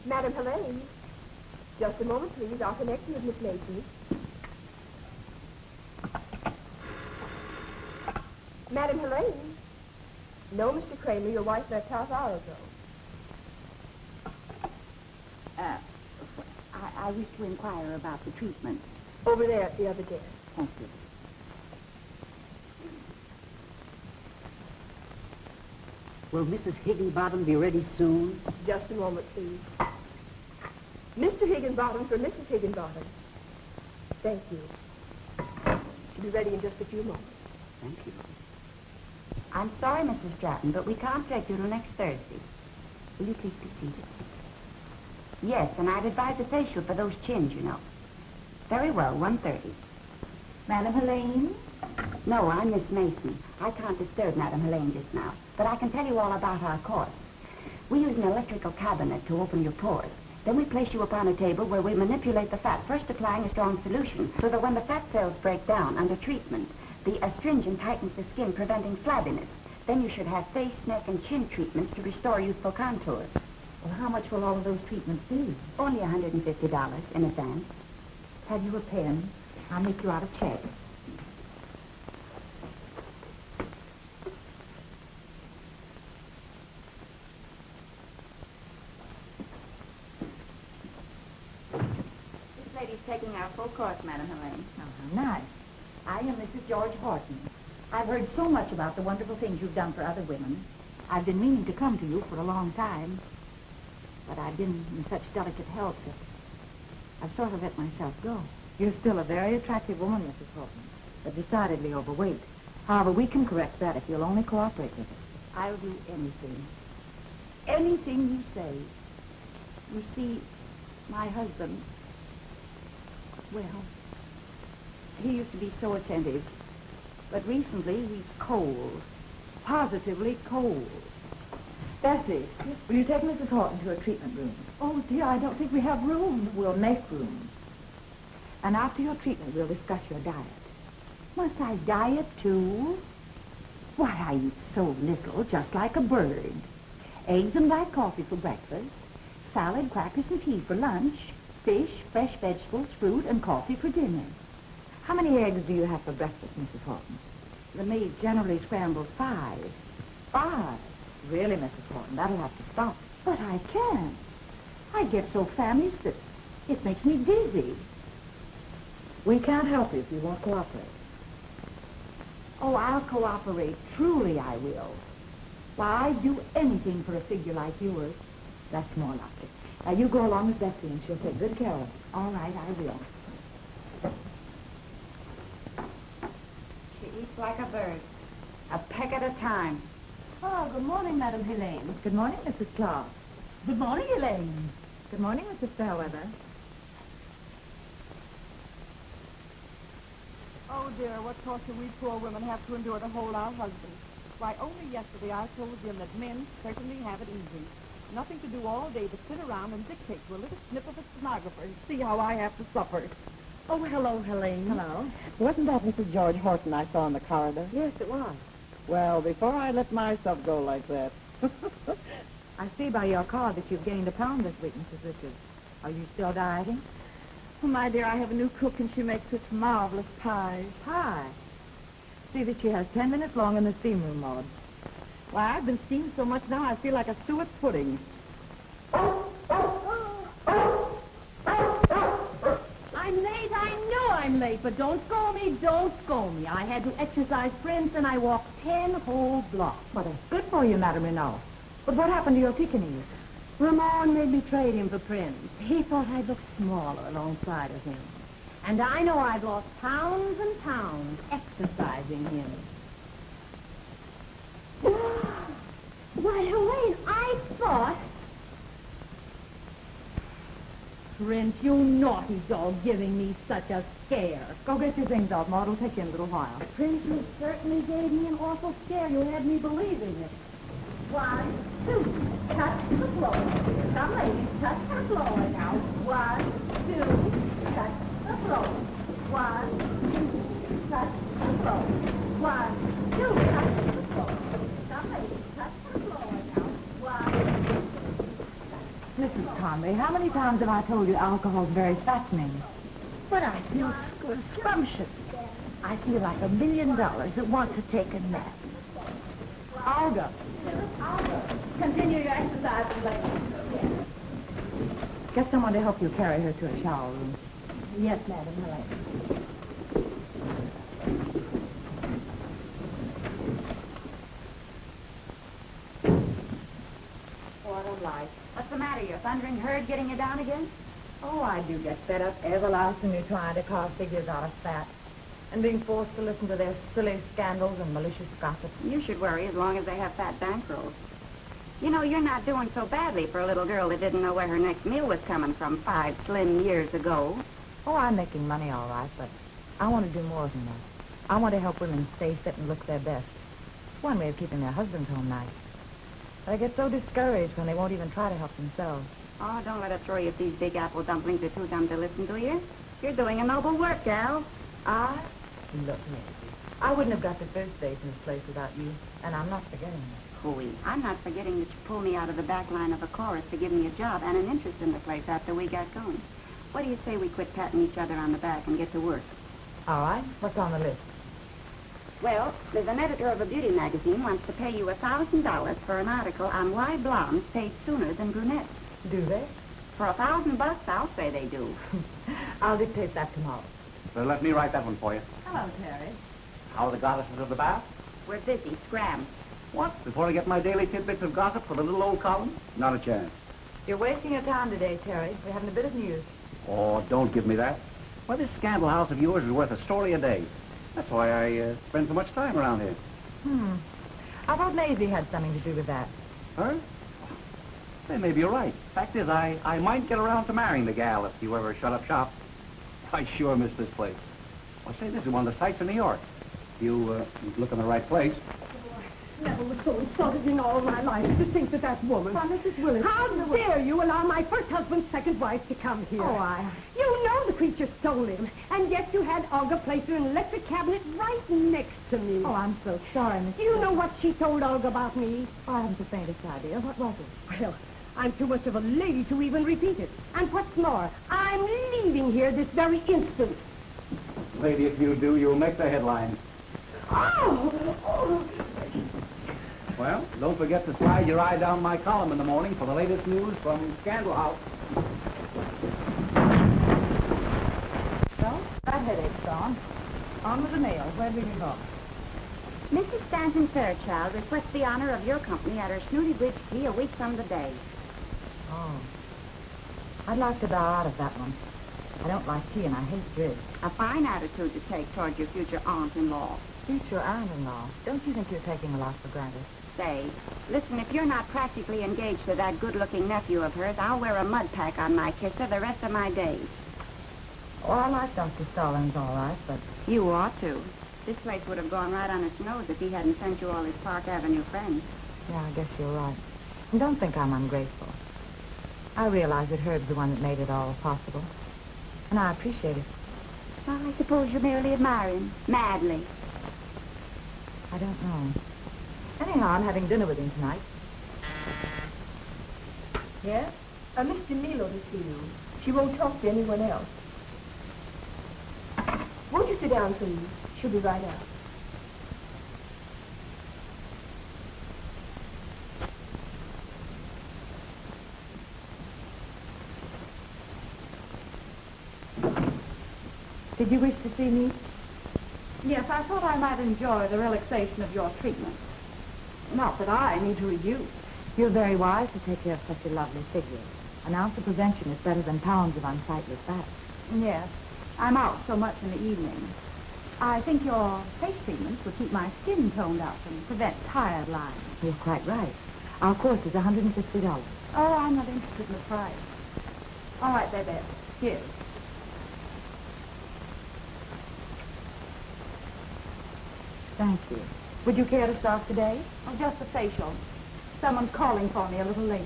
Madam Helene. Just a moment, please. I'll connect you with Miss Mason. Madam Helene. No, Mr. Kramer, your wife left half hour ago. I wish to inquire about the treatment. Over there at the other desk. Thank you. Will Mrs. Higginbottom be ready soon? Just a moment, please. Mr. Higginbottom for Mrs. Higginbottom. Thank you. She'll be ready in just a few moments. Thank you. I'm sorry, Mrs. Stratton, but we can't take you till next Thursday. Will you please be seated? Yes, and I'd advise a facial for those chins, you know. Very well, 1:30. Madam Helene? No, I'm Miss Mason. I can't disturb Madam Helene just now, but I can tell you all about our course. We use an electrical cabinet to open your pores. Then we place you upon a table where we manipulate the fat, first applying a strong solution, so that when the fat cells break down under treatment, the astringent tightens the skin, preventing flabbiness. Then you should have face, neck, and chin treatments to restore youthful contours. Well, how much will all of those treatments be? Only $150 in advance. Have you a pen? I'll make you out a check. This lady's taking our full course, Madam Helene. Oh, how nice. I am Mrs. George Horton. I've heard so much about the wonderful things you've done for other women. I've been meaning to come to you for a long time, but I've been in such delicate health that I've sort of let myself go. You're still a very attractive woman, Mrs. Horton, but decidedly overweight. However, we can correct that if you'll only cooperate with us. I'll do anything. Anything you say. You see, my husband, well, he used to be so attentive, but recently he's cold. Positively cold. Bessie, will you take Mrs. Horton to a treatment room? Oh, dear, I don't think we have room. We'll make room. And after your treatment, we'll discuss your diet. Must I diet, too? Why, I eat so little, just like a bird. Eggs and black coffee for breakfast, salad, crackers, and tea for lunch, fish, fresh vegetables, fruit, and coffee for dinner. How many eggs do you have for breakfast, Mrs. Horton? The maid generally scrambles 5. 5? Really, Mrs. Horton, that'll have to stop. But I can't. I get so famished that it makes me dizzy. We can't help you if you won't cooperate. Oh, I'll cooperate. Truly I will. Why, I'd do anything for a figure like yours. That's more like it. Now, you go along with Bessie, and she'll take good care of it. All right, I will. She eats like a bird, a peck at a time. Oh, good morning, Madam Helene. Good morning, Mrs. Krafft. Good morning, Elaine. Good morning, Mrs. Fairweather. Oh, dear, what torture we poor women have to endure to hold our husbands. Why, only yesterday I told Jim that men certainly have it easy. Nothing to do all day but sit around and dictate to a little snip of a stenographer and see how I have to suffer. Oh, hello, Helene. Hello. Wasn't that Mrs. George Horton I saw in the corridor? Yes, it was. Well, before I let myself go like that. I see by your card that you've gained a pound this week, Mrs. Richards. Are you still dieting? Oh, my dear, I have a new cook, and she makes such marvelous pies. Pie. See that she has 10 minutes long in the steam room, Maud. Why, I've been steamed so much now I feel like a suet pudding. I'm late. I know I'm late, but don't scold me. Don't scold me. I had to exercise Prince, and I walked 10 whole blocks. Well, that's good for you, Madame Reynolds. But what happened to your Pekingese? Ramon made me trade him for Prince. He thought I'd look smaller alongside of him. And I know I've lost pounds and pounds exercising him. Why, Helene, I thought... Prince, you naughty dog, giving me such a scare. Go get your things out, Maud. It'll take you a little while. Prince, you certainly gave me an awful scare. You had me believing it. 1, 2, touch the floor. Come, ladies, touch the floor now. 1, 2, touch the floor. 1, 2, touch the floor. 1, 2, touch the floor. Come, ladies, touch the floor now. 1, 2, Listen, Conway, how many times have I told you alcohol's very fattening? But I feel scrumptious. I feel like $1 million that wants to take a nap. Olga. Continue your exercises, ladies. Get someone to help you carry her to a shower room. Yes, Madam Helene. What a life. What's the matter? Your thundering herd getting you down again? Oh, I do get fed up everlastingly trying to carve figures out of fat and being forced to listen to their silly scandals and malicious gossip. You should worry as long as they have fat bankrolls. You know, you're not doing so badly for a little girl that didn't know where her next meal was coming from 5 slim years ago. Oh, I'm making money all right, but I want to do more than that. I want to help women stay fit and look their best. It's one way of keeping their husbands home nice. But I get so discouraged when they won't even try to help themselves. Oh, don't let it throw you if these big apple dumplings are too dumb to listen to you. You're doing a noble work, gal. Look, Nancy, I wouldn't have got to first base in this place without you, and I'm not forgetting that. Hooey, I'm not forgetting that you pulled me out of the back line of a chorus to give me a job and an interest in the place after we got going. What do you say we quit patting each other on the back and get to work? All right, what's on the list? Well, there's an editor of a beauty magazine wants to pay you $1,000 for an article on why blondes fade sooner than brunettes. Do they? For $1,000, I'll say they do. I'll dictate that tomorrow. So let me write that one for you. Hello, Terry. How are the goddesses of the bath? We're busy, scram. What? Before I get my daily tidbits of gossip for the little old column? Not a chance. You're wasting your time today, Terry. We're having a bit of news. Oh, don't give me that. Why, this scandal house of yours is worth a story a day. That's why I spend so much time around here. I thought Maisie had something to do with that. Huh? Hey, maybe you're right. Fact is, I might get around to marrying the gal if you ever shut up shop. I sure miss this place. Well, say, this is one of the sights of New York. You look in the right place. Never was so insulted in all my life to think that woman. Why, Mrs. Willis. How dare you allow my first husband's second wife to come here? Oh, You know the creature stole him, and yet you had Olga place her in an electric cabinet right next to me. Oh, I'm so sorry, Miss. Do you know what she told Olga about me? I haven't the faintest idea. What was it? Well, I'm too much of a lady to even repeat it. And what's more, I'm leaving here this very instant. Lady, if you do, you'll make the headlines. Oh! Well, don't forget to slide your eye down my column in the morning for the latest news from Scandal House. Well, that headache's gone. On with the mail. Where do we leave off? Mrs. Stanton Fairchild requests the honor of your company at her Snooty Bridge tea a week from the day. Oh. I'd like to bow out of that one. I don't like tea and I hate bridge. A fine attitude to take toward your future aunt-in-law. Future aunt-in-law. Don't you think you're taking a lot for granted? Say, listen, if you're not practically engaged to that good-looking nephew of hers, I'll wear a mud pack on my kisser the rest of my days. Oh, I like Dr. Stallings all right, but... You ought to. This place would have gone right on its nose if he hadn't sent you all his Park Avenue friends. Yeah, I guess you're right. And don't think I'm ungrateful. I realize that Herb's the one that made it all possible. And I appreciate it. Well, I suppose you merely admire him, madly. I don't know. Anyhow, I'm having dinner with him tonight. Yes? Mr. Milo to see you. She won't talk to anyone else. Won't you sit down, please? She'll be right out. Did you wish to see me? Yes, I thought I might enjoy the relaxation of your treatment. Not that I need to reduce. You're very wise to take care of such a lovely figure. An ounce of prevention is better than pounds of unsightly fat. Yes, I'm out so much in the evening. I think your face treatments would keep my skin toned up and prevent tired lines. You're quite right. Our course is $150. Oh, I'm not interested in the price. All right, baby. Cheers. Thank you. Would you care to start today? Oh, just a facial. Someone's calling for me a little later.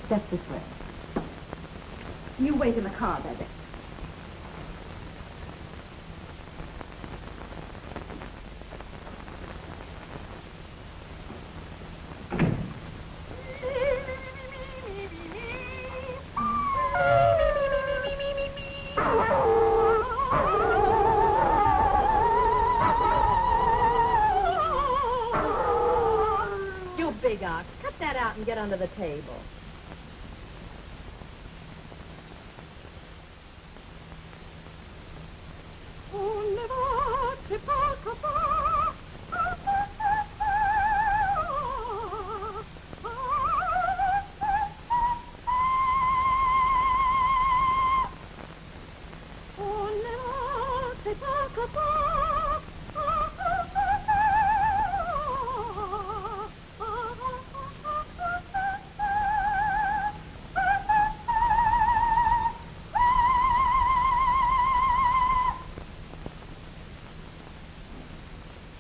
Step this way. You wait in the car, baby. get under the table.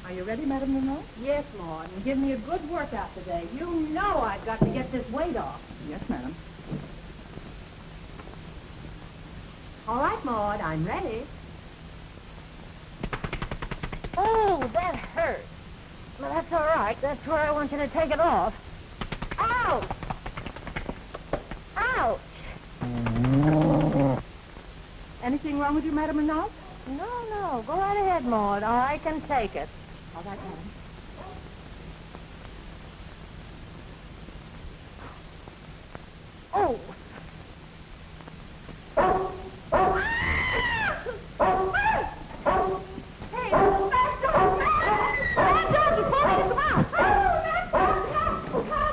Are you ready, Madame Reynolds? Yes, Maud, and give me a good workout today. You know I've got to get this weight off. Yes, madam. All right, Maud, I'm ready. Oh, that hurt. Well, that's all right. That's where I want you to take it off. Ouch! Ouch! Anything wrong with you, Madame Reynolds? No. Go right ahead, Maud. I can take it. All right, madam. Oh! Hey, back door, man! Back door, you pulled me to come out! Oh, back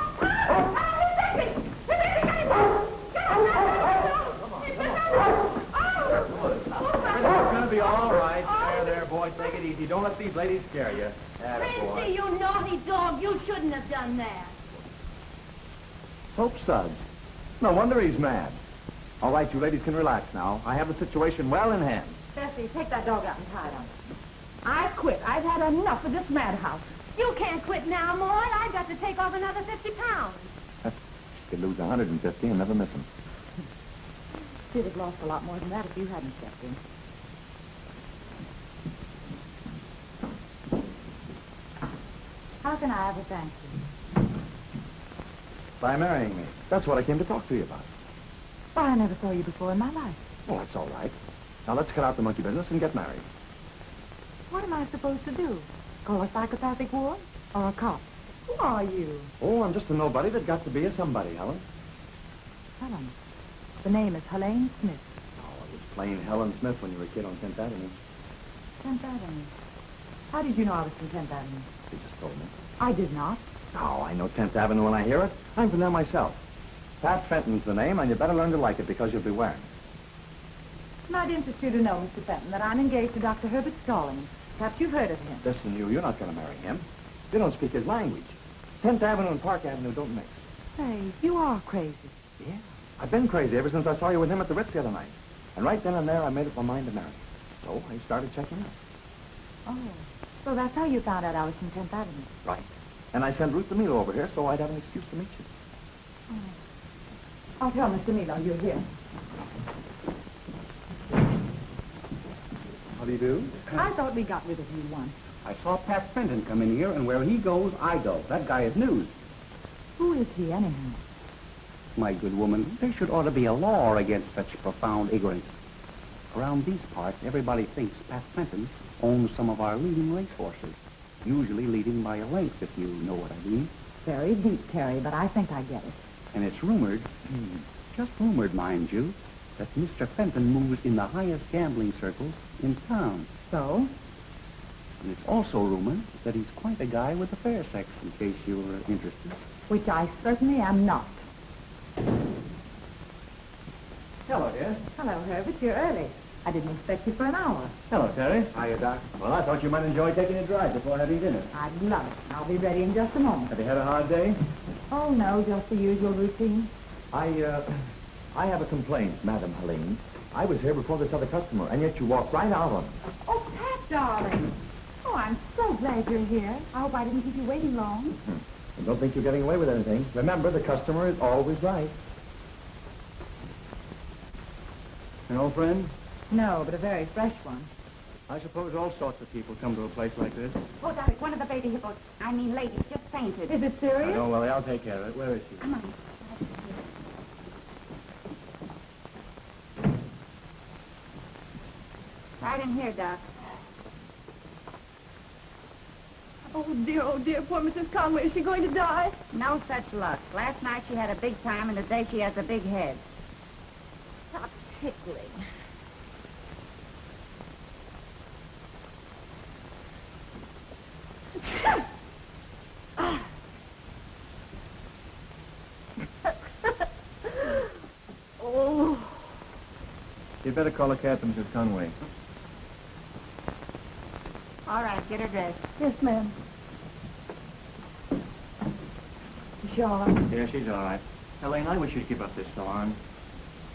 door, It's gonna be all right. There, boy. Take it easy. Don't let these ladies scare you. Quincy, you naughty dog, you shouldn't have done that. Soap suds. No wonder he's mad. All right, you ladies can relax now. I have the situation well in hand. Bessie, take that dog out and tie it on. I quit. I've had enough of this madhouse. You can't quit now, Maud. I've got to take off another 50 pounds. Could lose 150 and never miss him. She'd have lost a lot more than that if you hadn't stepped in. How can I have a thank you? By marrying me. That's what I came to talk to you about. Why, I never saw you before in my life. Well, that's all right. Now let's cut out the monkey business and get married. What am I supposed to do? Call a psychopathic ward? Or a cop? Who are you? Oh, I'm just a nobody that got to be a somebody, Helen. Helen. The name is Helene Smith. Oh, it was plain Helen Smith when you were a kid on 10th Avenue. 10th Avenue. How did you know I was from 10th Avenue? She just told me. I did not. Oh, I know 10th Avenue when I hear it. I'm from there myself. Pat Fenton's the name, and you better learn to like it because you'll be wearing it. It might interest you to know, Mr. Fenton, that I'm engaged to Dr. Herbert Stallings. Perhaps you've heard of him. Listen, you're not going to marry him. You don't speak his language. 10th Avenue and Park Avenue don't mix. Hey, you are crazy. Yeah? I've been crazy ever since I saw you with him at the Ritz the other night. And right then and there, I made up my mind to marry you. So I started checking out. Oh, so that's how you found out I was from 10th Avenue. Right. And I sent Ruth DeMilo over here so I'd have an excuse to meet you. Oh. I'll tell Mr. Milo you're here. How do you do? I thought we got rid of you once. I saw Pat Fenton come in here, and where he goes, I go. That guy is news. Who is he, anyhow? My good woman, there should ought to be a law against such profound ignorance. Around these parts, everybody thinks Pat Fenton owns some of our leading racehorses, usually leading by a length, if you know what I mean. Very deep, Terry, but I think I get it. And it's rumored, just rumored, mind you, that Mr. Fenton moves in the highest gambling circles in town. So? And it's also rumored that he's quite a guy with the fair sex, in case you're interested. Which I certainly am not. Hello, dear. Hello, Herbert. You're early. I didn't expect you for an hour. Hello, Terry. Hiya, Doc. Well, I thought you might enjoy taking a drive before having dinner. I'd love it. I'll be ready in just a moment. Have you had a hard day? Oh, no, just the usual routine. I have a complaint, Madam Helene. I was here before this other customer, and yet you walked right out on me. Oh, Pat, darling. Oh, I'm so glad you're here. I hope I didn't keep you waiting long. I don't think you're getting away with anything. Remember, the customer is always right. An old friend? No, but a very fresh one. I suppose all sorts of people come to a place like this. Oh, Derek, one of the baby hippos, ladies, just fainted. Is it serious? Oh, well, I'll take care of it. Where is she? Come on. Right in here, Doc. Oh, Oh, dear, poor Mrs. Conway. Is she going to die? No such luck. Last night she had a big time, and today she has a big head. Stop tickling. Oh. You'd better call a cab to Mrs. Conway. All right, get her dressed. Yes, ma'am. Is she all right? Yeah, she's all right. Elaine, I wish you'd give up this salon.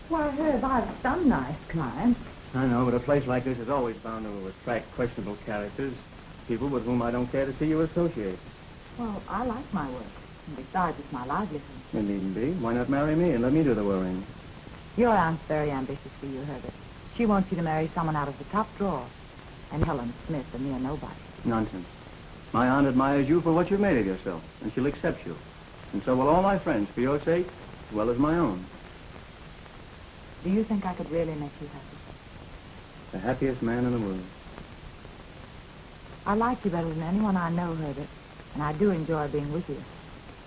Why, Herb, I've some nice clients. I know, but a place like this is always bound to attract questionable characters. People with whom I don't care to see you associate. Well, I like my work. And besides, it's my livelihood. You needn't be. Why not marry me and let me do the worrying? Your aunt's very ambitious for you, Herbert. She wants you to marry someone out of the top drawer. And Helen Smith, a mere nobody. Nonsense. My aunt admires you for what you've made of yourself, and she'll accept you. And so will all my friends, for your sake, as well as my own. Do you think I could really make you happy? The happiest man in the world. I like you better than anyone I know, Herbert. And I do enjoy being with you.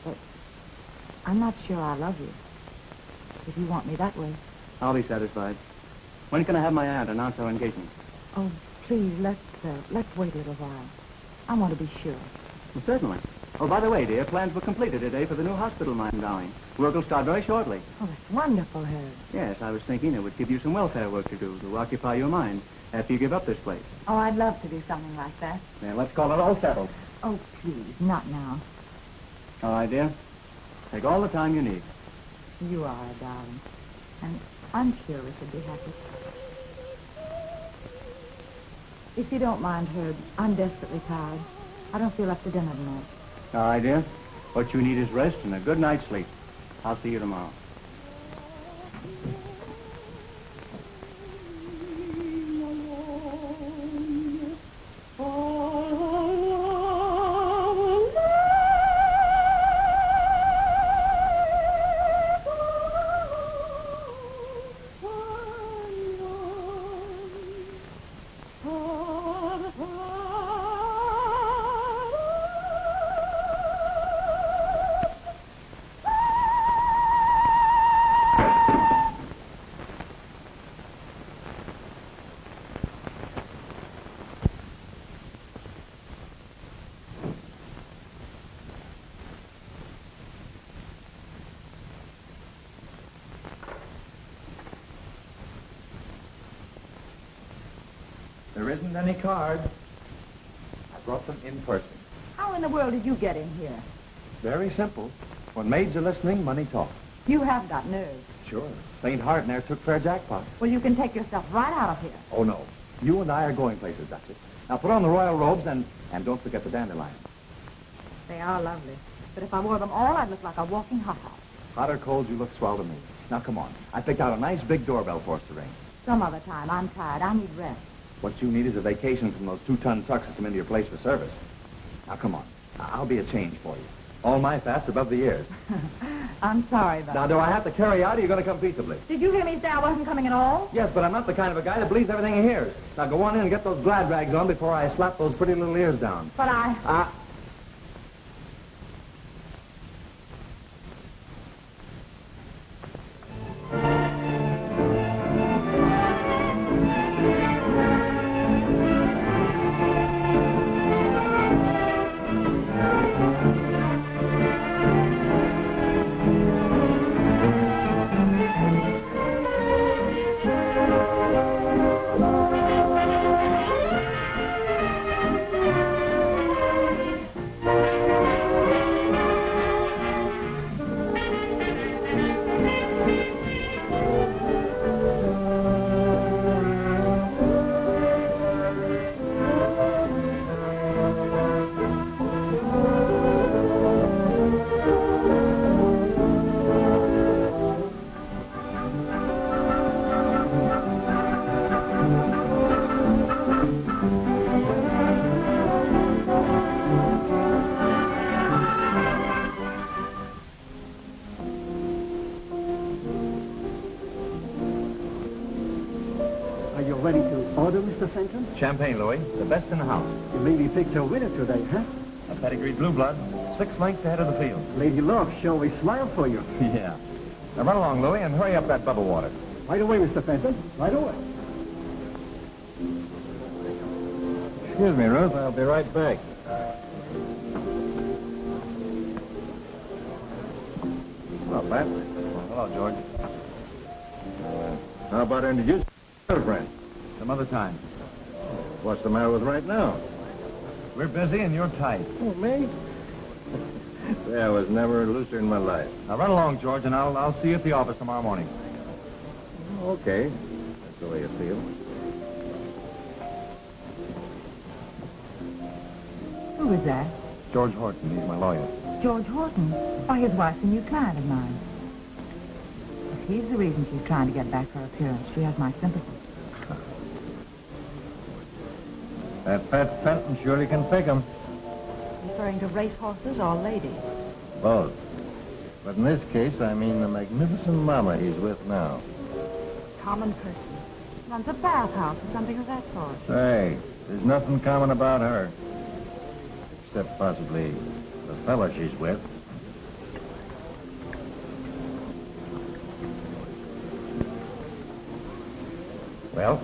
But I'm not sure I love you. If you want me that way. I'll be satisfied. When can I have my aunt announce our engagement? Oh, please, let's wait a little while. I want to be sure. Well, certainly. Oh, by the way, dear, plans were completed today for the new hospital I'm endowing. Work will start very shortly. Oh, that's wonderful, Herb. Yes, I was thinking it would give you some welfare work to do, to occupy your mind after you give up this place. Oh, I'd love to do something like that. Then let's call it all settled. Oh, please, not now. All right, dear. Take all the time you need. You are, darling. And I'm sure we could be happy. If you don't mind, Herb, I'm desperately tired. I don't feel up to dinner tonight. All right, dear. What you need is rest and a good night's sleep. I'll see you tomorrow. There isn't any card. I brought them in person. How in the world did you get in here? Very simple. When maids are listening, money talks. You have got nerves. Sure. St. Hardner took fair jackpot. Well, you can take yourself right out of here. Oh, no. You and I are going places, Duchess. Now put on the royal robes and don't forget the dandelions. They are lovely. But if I wore them all, I'd look like a walking hothouse. Hot or cold, you look swell to me. Now, come on. I picked out a nice big doorbell for us to ring. Some other time. I'm tired. I need rest. What you need is a vacation from those 2-ton trucks that come into your place for service. Now, come on. I'll be a change for you. All my fat's above the ears. I'm sorry, but... Now, do I have to carry out, or are you going to come peaceably? Did you hear me say I wasn't coming at all? Yes, but I'm not the kind of a guy that believes everything he hears. Now, go on in and get those glad rags on before I slap those pretty little ears down. But I... you ready to order, Mr. Fenton? Champagne, Louis. The best in the house. You maybe picked a winner today, huh? A pedigreed blue blood, 6 lengths ahead of the field. Lady Love sure we smile for you. Yeah. Now run along, Louie, and hurry up that bubble water. Right away, Mr. Fenton. Right away. Excuse me, Ruth. I'll be right back. Hello, Pat. Well, hello, George. How about introducing your friend? Some other time. What's the matter with right now? We're busy and you're tight. Oh, me? Yeah, I was never looser in my life. Now run along, George, and I'll see you at the office tomorrow morning. Okay. That's the way you feel. Who was that? George Horton. He's my lawyer. George Horton. Why, his wife's a new client of mine. If he's the reason she's trying to get back her appearance, she has my sympathy. That Pat Fenton surely can pick 'em. Referring to racehorses or ladies? Both. But in this case, I mean the magnificent mama he's with now. Common person. Runs a bathhouse or something of that sort. Hey, there's nothing common about her. Except possibly the fella she's with. Well,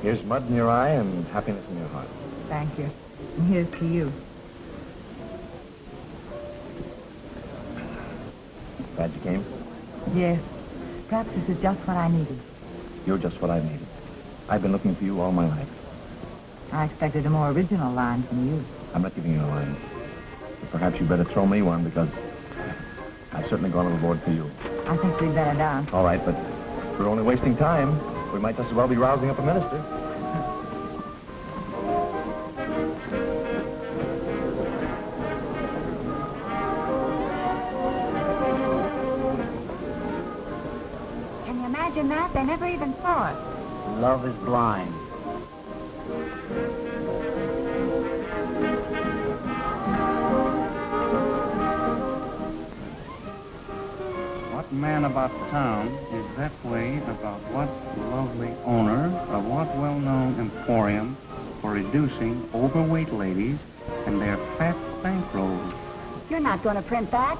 here's mud in your eye and happiness in your heart. Thank you. And here's to you. Glad you came? Yes. Perhaps this is just what I needed. You're just what I needed. I've been looking for you all my life. I expected a more original line from you. I'm not giving you a line. But perhaps you better throw me one because I've certainly gone overboard for you. I think we'd better down. All right, but we're only wasting time. We might just as well be rousing up a minister. Can you imagine that? They never even saw it. Love is blind. What man about town is that way about what lovely owner of what well-known emporium for reducing overweight ladies and their fat bankrolls? You're not going to print that.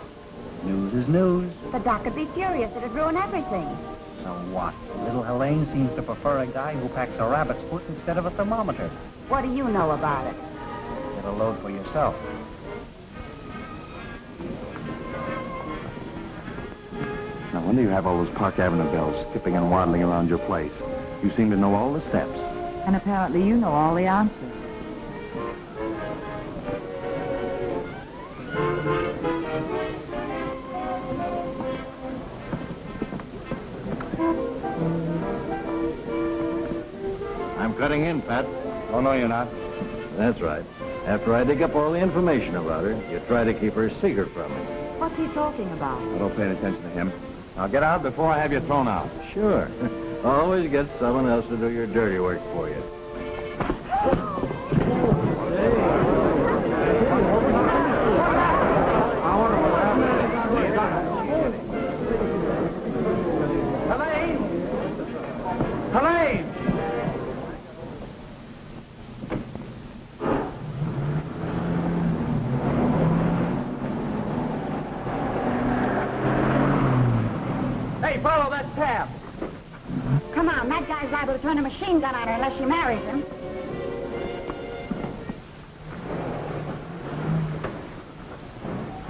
News is news. The doc would be furious. It'd ruin everything. So what? Little Helene seems to prefer a guy who packs a rabbit's foot instead of a thermometer. What do you know about it? Get a load for yourself. No wonder you have all those Park Avenue bells skipping and waddling around your place. You seem to know all the steps. And apparently you know all the answers. I'm cutting in, Pat. Oh, no, you're not. That's right. After I dig up all the information about her, you try to keep her a secret from me. What's he talking about? I don't pay any attention to him. Now get out before I have you thrown out. Sure. Always get someone else to do your dirty work for you. Helene! Helene! Hey, follow that tab. Come on, that guy's liable to turn a machine gun on her unless she marries him.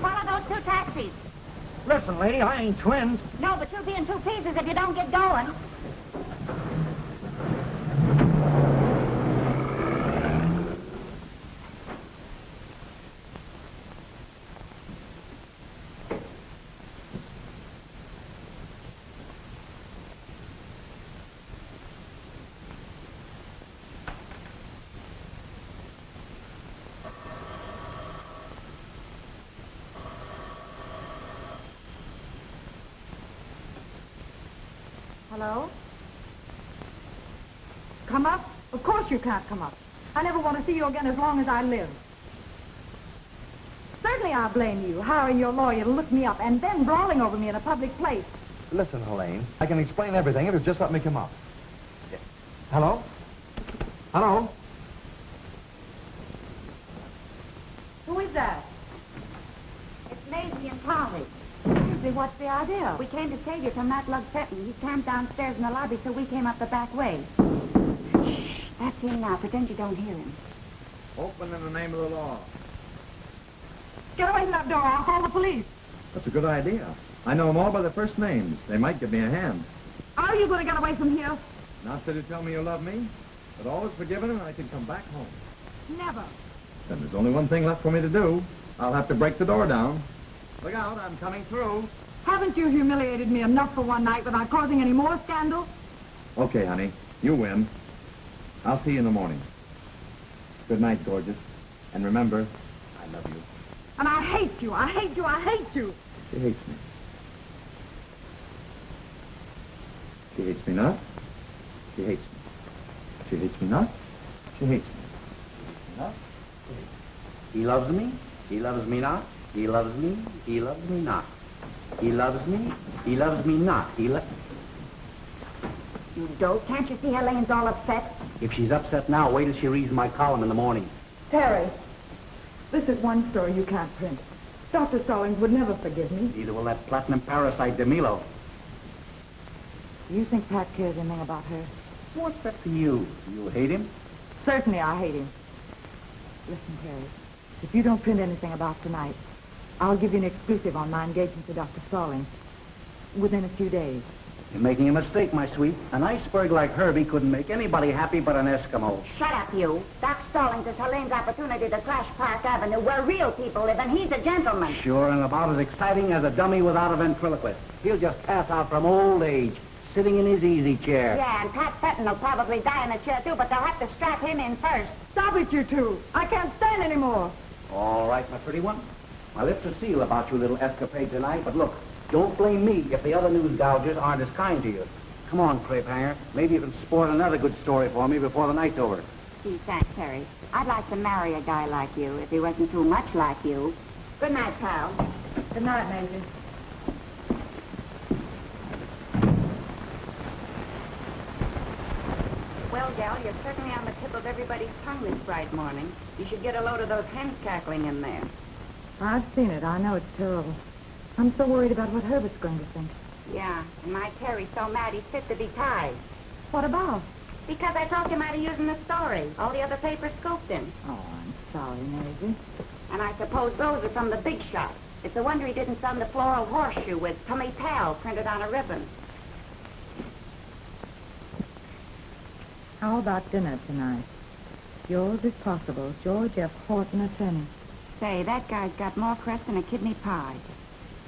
Follow those 2 taxis. Listen, lady, I ain't twins. No, but you'll be in 2 pieces if you don't get going. Hello? Come up? Of course you can't come up. I never want to see you again as long as I live. Certainly I blame you, hiring your lawyer to look me up and then brawling over me in a public place. Listen, Helene, I can explain everything if you just let me come up. Hello? Hello? Who is that? sorry. Seriously, what's the idea? We came to save you from that lug Fenton. He camped downstairs in the lobby, so we came up the back way. Shh, that's him now. Pretend you don't hear him. Open in the name of the law. Get away from that door. I'll call the police. That's a good idea. I know them all by their first names. They might give me a hand. Are you going to get away from here? Not that you tell me you love me, but all is forgiven and I can come back home. Never. Then there's only one thing left for me to do. I'll have to break the door down. Look out, I'm coming through. Haven't you humiliated me enough for one night without causing any more scandal? Okay, honey. You win. I'll see you in the morning. Good night, gorgeous. And remember, I love you. And I hate you. I hate you. I hate you. She hates me. She hates me not. She hates me. She hates me not. She hates me. Not. He loves me. He loves me not. He loves me. He loves me not. He loves me. He loves me not. You dope. Can't you see Helene's all upset? If she's upset now, wait till she reads my column in the morning. Terry, this is one story you can't print. Dr. Stallings would never forgive me. Neither will that platinum parasite DeMilo. Do you think Pat cares anything about her? What's that to you? You hate him? Certainly I hate him. Listen, Terry, if you don't print anything about tonight, I'll give you an exclusive on my engagement to Dr. Stallings within a few days. You're making a mistake, my sweet. An iceberg like Herbie couldn't make anybody happy but an Eskimo. Shut up, you. Doc Stallings is Helene's opportunity to crash Park Avenue, where real people live, and he's a gentleman. Sure, and about as exciting as a dummy without a ventriloquist. He'll just pass out from old age, sitting in his easy chair. Yeah, and Pat Fenton will probably die in the chair, too, but they'll have to strap him in first. Stop it, you two. I can't stand anymore. All right, my pretty one. My lips are sealed about your little escapade tonight, but look, don't blame me if the other news gougers aren't as kind to you. Come on, crepe hanger. Maybe you can sport another good story for me before the night's over. Gee, thanks, Terry. I'd like to marry a guy like you if he wasn't too much like you. Good night, pal. Good night, Maisie. Well, gal, you're certainly on the tip of everybody's tongue this bright morning. You should get a load of those hens cackling in there. I've seen it. I know it's terrible. I'm so worried about what Herbert's going to think. Yeah, and my Terry's so mad he's fit to be tied. What about? Because I told you might have used in the story. All the other papers scooped him. Oh, I'm sorry, Maisie. And I suppose those are from the big shot. It's a wonder he didn't send the floral horseshoe with Tummy Pal printed on a ribbon. How about dinner tonight? Yours, if possible, George F. Horton, attorney. Say, that guy's got more crest than a kidney pie.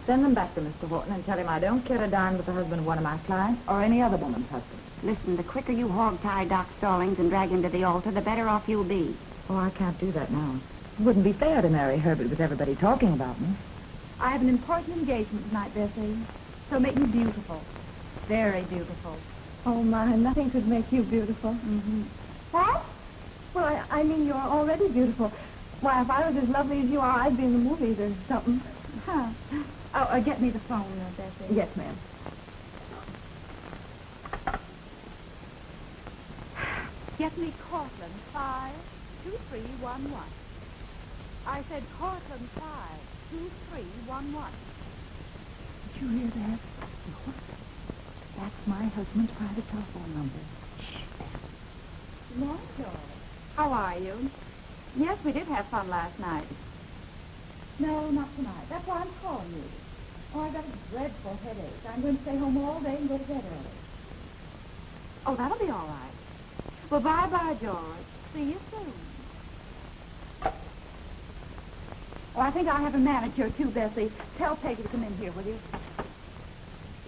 Send them back to Mr. Horton and tell him I don't care to dine with the husband of one of my clients or any other woman's husband. Listen, the quicker you hog-tie Doc Stallings and drag him to the altar, the better off you'll be. Oh, I can't do that now. It wouldn't be fair to marry Herbert with everybody talking about me. I have an important engagement tonight, Bessie. So make me beautiful. Very beautiful. Oh, my, nothing could make you beautiful. Mm-hmm. What? Well, I mean, you're already beautiful. Why, if I was as lovely as you are, I'd be in the movies or something. Huh. Oh, get me the phone, Bessie. Yes, ma'am. Get me Cortland 52311. I said Cortland 52311. Did you hear that? That's my husband's private telephone number. Marco, how are you? Yes, we did have fun last night. No, not tonight. That's why I'm calling you. Oh, I got a dreadful headache. I'm going to stay home all day and go to bed early. Oh, that'll be all right. Well, bye-bye, George. See you soon. Oh, I think I'll have a manicure, too, Bessie. Tell Peggy to come in here, will you?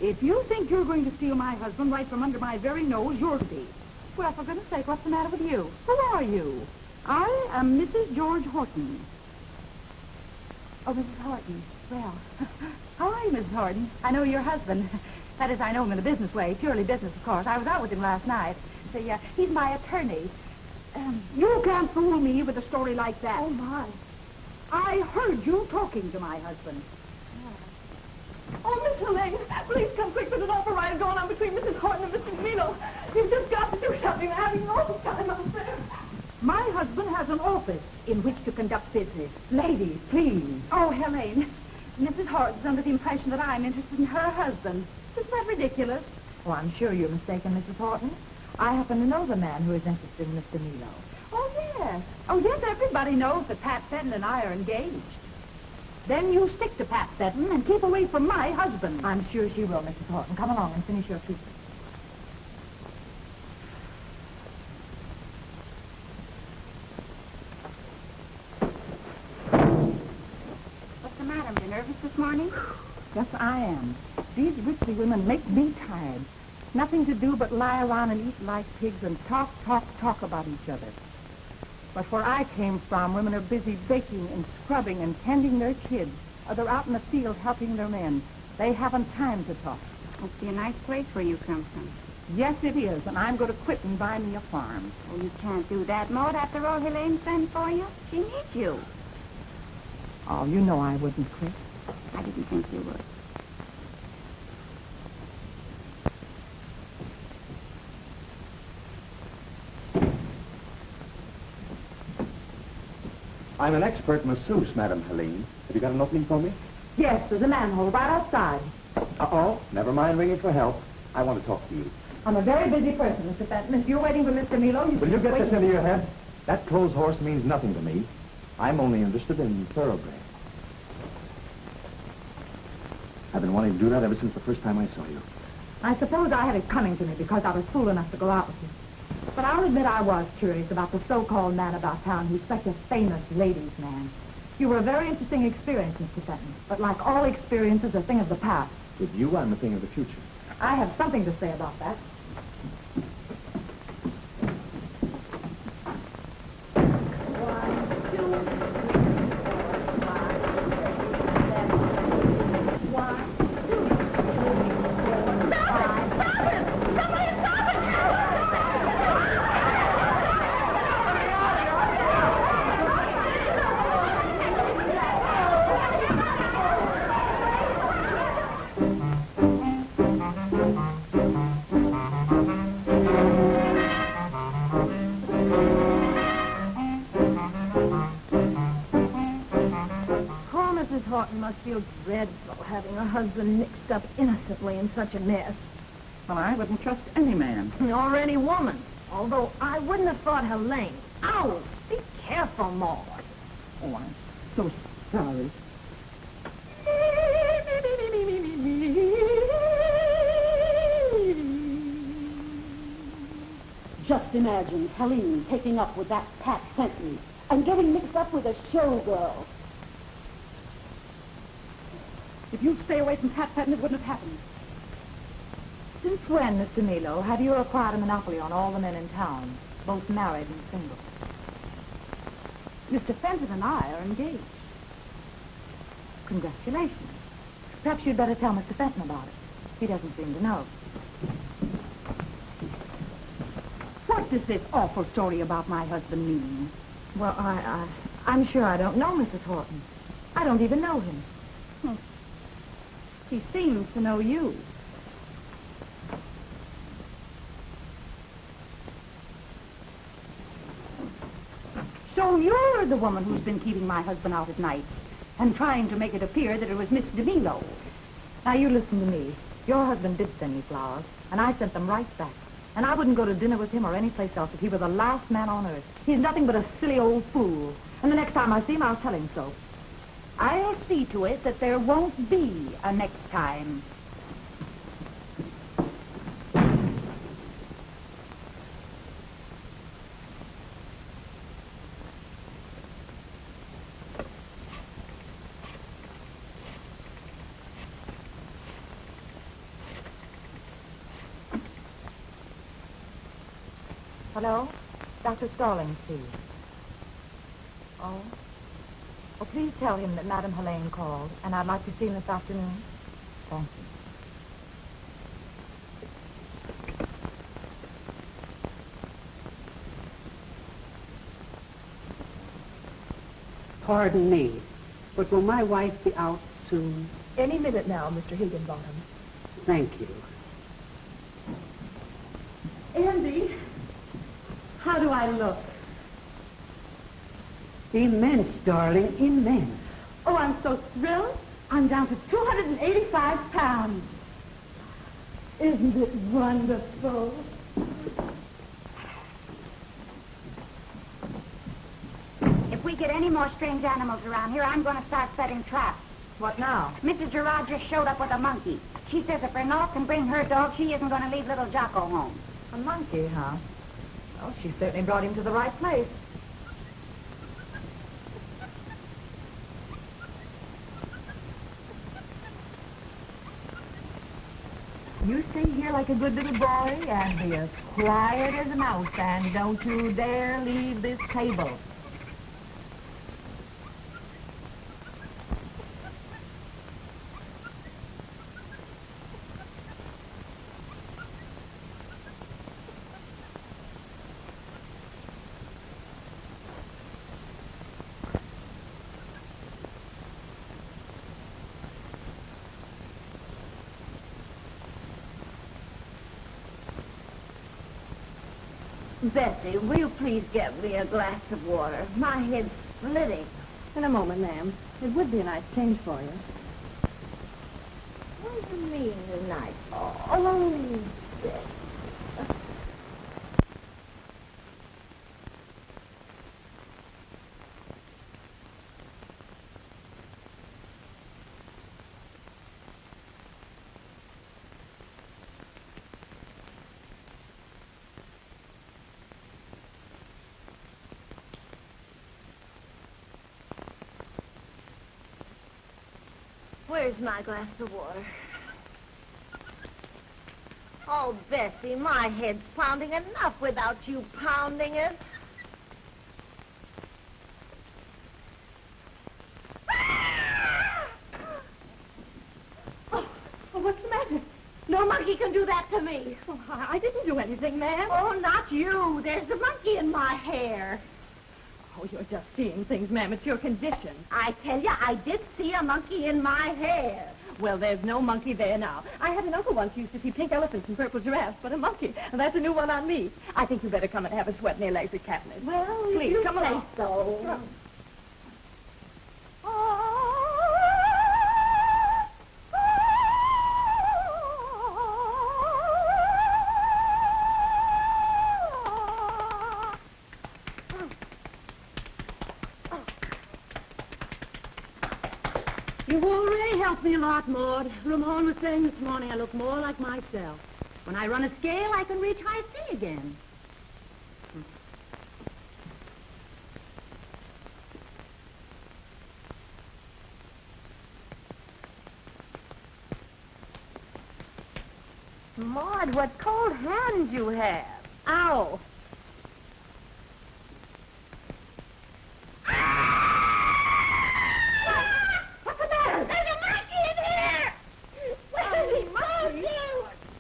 If you think you're going to steal my husband right from under my very nose, you're to be. Well, for goodness sake, what's the matter with you? Who are you? I am Mrs. George Horton. Oh, Mrs. Horton. Well, how are you, Mrs. Horton? I know your husband. That is, I know him in a business way, purely business, of course. I was out with him last night. See, he's my attorney. You can't fool me with a story like that. Oh, my. I heard you talking to my husband. Oh, Miss Helene, please come quick. There's an awful riot going on between Mrs. Horton and Mr. DeMilo. You've just got to do something. They're having an awful time out there. My husband has an office in which to conduct business. Ladies, please. Oh, Helene, Mrs. Horton's under the impression that I'm interested in her husband. Isn't that ridiculous? Oh, I'm sure you're mistaken, Mrs. Horton. I happen to know the man who is interested in Mr. Milo. Oh, yes. Oh, yes, everybody knows that Pat Fenton and I are engaged. Then you stick to Pat Fenton and keep away from my husband. I'm sure she will, Mrs. Horton. Come along and finish your treatment. What's the matter? Are you nervous this morning? Yes, I am. These Ritchie women make me tired. Nothing to do but lie around and eat like pigs and talk about each other. But where I came from, women are busy baking and scrubbing and tending their kids. Or they're out in the field helping their men. They haven't time to talk. Must be a nice place where you come from. Yes, it is, and I'm going to quit and buy me a farm. Oh, you can't do that, Maud. After all, Helene sent for you. She needs you. Oh, you know I wouldn't quit. I didn't think you would. I'm an expert masseuse, Madam Helene. Have you got an opening for me? Yes, there's a manhole right outside. Uh-oh. Never mind ringing for help. I want to talk to you. I'm a very busy person, Mr. Fenton. If you're waiting for Mr. Milo, Will you get this into your head? That clothes horse means nothing to me. I'm only interested in thoroughbred. I've been wanting to do that ever since the first time I saw you. I suppose I had it coming to me because I was fool enough to go out with you. But I'll admit I was curious about the so-called man about town who's such a famous ladies' man. You were a very interesting experience, Mr. Fenton. But like all experience is a thing of the past. With you, I'm the thing of the future. I have something to say about that. Must feel dreadful having a husband mixed up innocently in such a mess. Well, I wouldn't trust any man. Or any woman. Although I wouldn't have thought Helene. Ow! Be careful, Maud. Oh, I'm so sorry. Just imagine Helene taking up with that Pat Fenton and getting mixed up with a showgirl. If you'd stay away from Pat Fenton, it wouldn't have happened. Since when, Mr. Milo, have you acquired a monopoly on all the men in town, both married and single? Mr. Fenton and I are engaged. Congratulations. Perhaps you'd better tell Mr. Fenton about it. He doesn't seem to know. What does this awful story about my husband mean? Well, I'm sure I don't know Mrs. Horton. I don't even know him. He seems to know you. So you're the woman who's been keeping my husband out at night and trying to make it appear that it was Miss DeMilo. Now, you listen to me. Your husband did send me flowers, and I sent them right back. And I wouldn't go to dinner with him or any place else if he were the last man on earth. He's nothing but a silly old fool. And the next time I see him, I'll tell him so. I'll see to it that there won't be a next time. Hello? Dr. Stallings, please. Oh? Oh, please tell him that Madame Helene called, and I'd like to see him this afternoon. Thank you. Pardon me, but will my wife be out soon? Any minute now, Mr. Higginbottom. Thank you. Andy, how do I look? Immense, darling, immense. Oh, I'm so thrilled. I'm down to 285 pounds. Isn't it wonderful? If we get any more strange animals around here, I'm going to start setting traps. What now? Mrs. Gerard just showed up with a monkey. She says if Reynolds can bring her dog, she isn't going to leave little Jocko home. A monkey, huh? Well, she certainly brought him to the right place. You stay here like a good little boy and be as quiet as a mouse, and don't you dare leave this table. Bessie, will you please get me a glass of water? My head's splitting. In a moment, ma'am. It would be a nice change for you. What do you mean tonight? Oh, Bessie. Where's my glass of water? Oh, Bessie, my head's pounding enough without you pounding it. Oh, what's the matter? No monkey can do that to me. Oh, I didn't do anything, ma'am. Oh, not you. There's a monkey in my hair. Oh, you're just seeing things, ma'am. It's your condition. I tell you, I did see a monkey in my hair. Well, there's no monkey there now. I had an uncle once who used to see pink elephants and purple giraffes, but a monkey. And that's a new one on me. I think you better come and have a sweat in the electric cabinet. Well, please, you come say along. so. You've already helped me a lot, Maud. Lamont was saying this morning I look more like myself. When I run a scale, I can reach high C again. Maud, what cold hands you have. Ow! What's the matter? There's a monkey in here! Where's the monkey?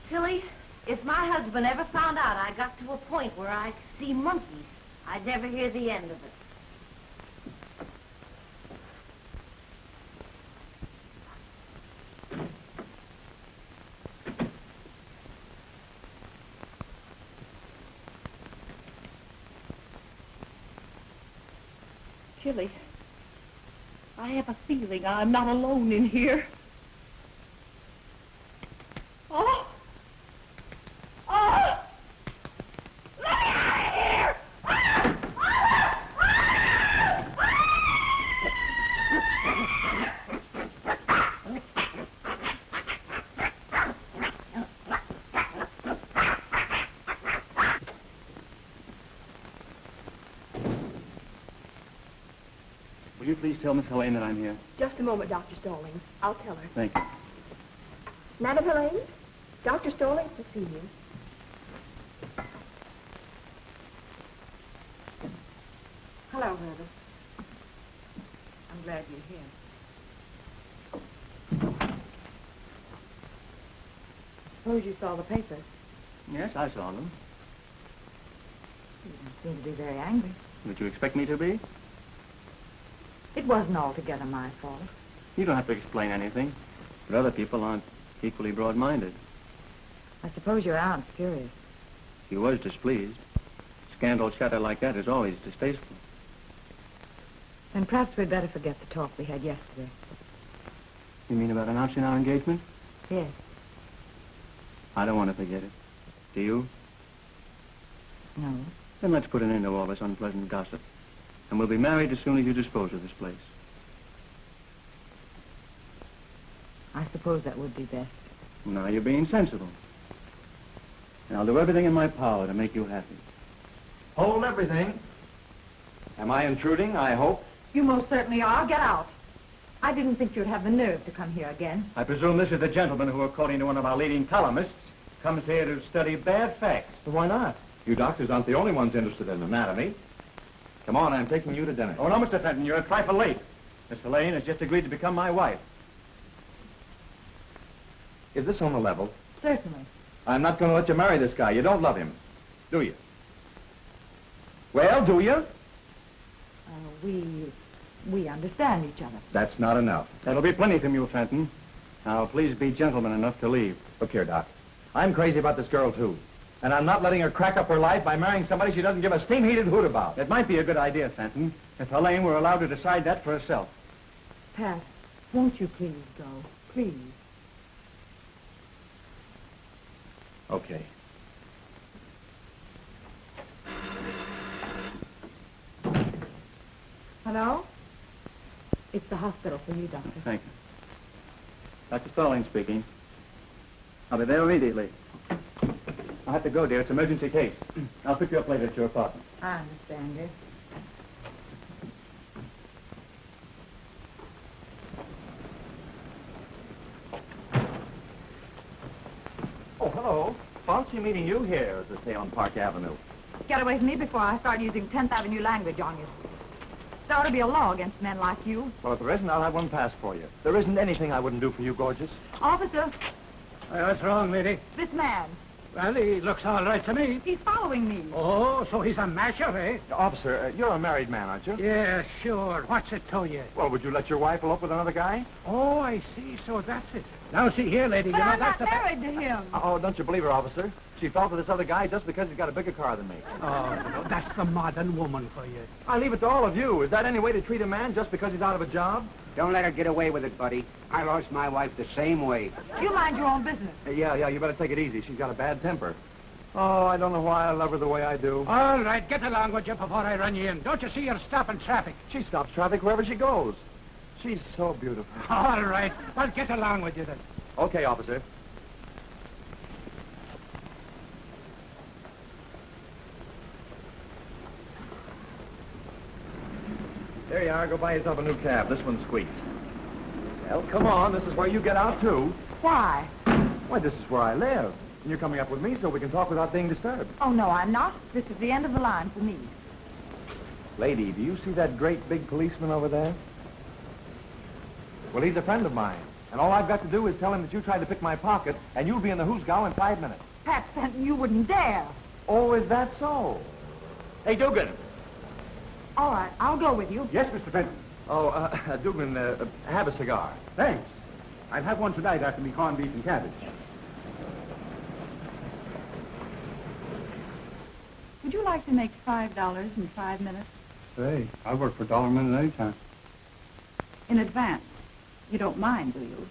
Tilly, if my husband ever found out I got to a point where I see monkeys, I'd never hear the end of it. Chilly. I have a feeling I'm not alone in here. Oh! Oh! Let me out of here! Ah! Will you please tell Miss Helene that I'm here? Just a moment, Dr. Stallings. I'll tell her. Thank you. Madam Helene, Dr. Stallings to see you. Hello, Herbert. I'm glad you're here. Suppose you saw the papers. Yes, I saw them. You didn't seem to be very angry. Would you expect me to be? It wasn't altogether my fault. You don't have to explain anything. But other people aren't equally broad-minded. I suppose your aunt's furious. She was displeased. Scandal chatter like that is always distasteful. Then perhaps we'd better forget the talk we had yesterday. You mean about announcing our engagement? Yes. I don't want to forget it. Do you? No. Then let's put an end to all this unpleasant gossip. And we'll be married as soon as you dispose of this place. I suppose that would be best. Now you're being sensible. And I'll do everything in my power to make you happy. Hold everything. Am I intruding, I hope? You most certainly are. Get out. I didn't think you'd have the nerve to come here again. I presume this is the gentleman who, according to one of our leading columnists, comes here to study bad facts. Why not? You doctors aren't the only ones interested in anatomy. Come on, I'm taking you to dinner. Oh, no, Mr. Fenton, you're a trifle late. Miss Lane has just agreed to become my wife. Is this on the level? Certainly. I'm not going to let you marry this guy. You don't love him, do you? Well, do you? We understand each other. That's not enough. That'll be plenty from you, Fenton. Now, please be gentleman enough to leave. Look here, Doc. I'm crazy about this girl, too. And I'm not letting her crack up her life by marrying somebody she doesn't give a steam-heated hoot about. It might be a good idea, Fenton, if Helene were allowed to decide that for herself. Pat, won't you please go? Please. Okay. Hello? It's the hospital for you, Doctor. Thank you. Dr. Stallings speaking. I'll be there immediately. I have to go, dear. It's an emergency case. I'll pick you up later at your apartment. I understand, dear. Oh, hello. Fancy meeting you here, as they say on Park Avenue. Get away from me before I start using 10th Avenue language on you. There ought to be a law against men like you. Well, if there isn't, I'll have one passed for you. There isn't anything I wouldn't do for you, gorgeous. Officer, What's wrong, lady? this man, Well, he looks all right to me. he's following me. Oh, so he's a masher, eh? Officer, you're a married man, aren't you? Yeah, sure. What's it to you? Well, would you let your wife elope with another guy? Oh, I see. So that's it. Now, see here, lady. But you know I'm not that's the... married to him. Oh, don't you believe her, officer? She fell for this other guy just because he's got a bigger car than me. Oh, no, that's the modern woman for you. I leave it to all of you. Is that any way to treat a man just because he's out of a job? Don't let her get away with it, buddy. I lost my wife the same way. You mind your own business. Yeah, you better take it easy. She's got a bad temper. Oh, I don't know why I love her the way I do. All right, get along with you before I run you in. Don't you see you're stopping traffic? She stops traffic wherever she goes. She's so beautiful. All right. Well, get along with you then. Okay, officer. There you are. Go buy yourself a new cab. This one's squeaks. Well, come on. This is where you get out, too. Why? Why, this is where I live. And you're coming up with me so we can talk without being disturbed. Oh, no, I'm not. This is the end of the line for me. Lady, do you see that great big policeman over there? Well, he's a friend of mine. And all I've got to do is tell him that you tried to pick my pocket, and you'll be in the hoosgow in 5 minutes. Pat Fenton, you wouldn't dare. Oh, is that so? Hey, Dugan. All right, I'll go with you. Yes, Mr. Fenton. Oh, Dugan, have a cigar. Thanks. I'll have one tonight after me corned beef and cabbage. Would you like to make $5 in 5 minutes? Hey, I work for $1 a minute any time. In advance. You don't mind, do you?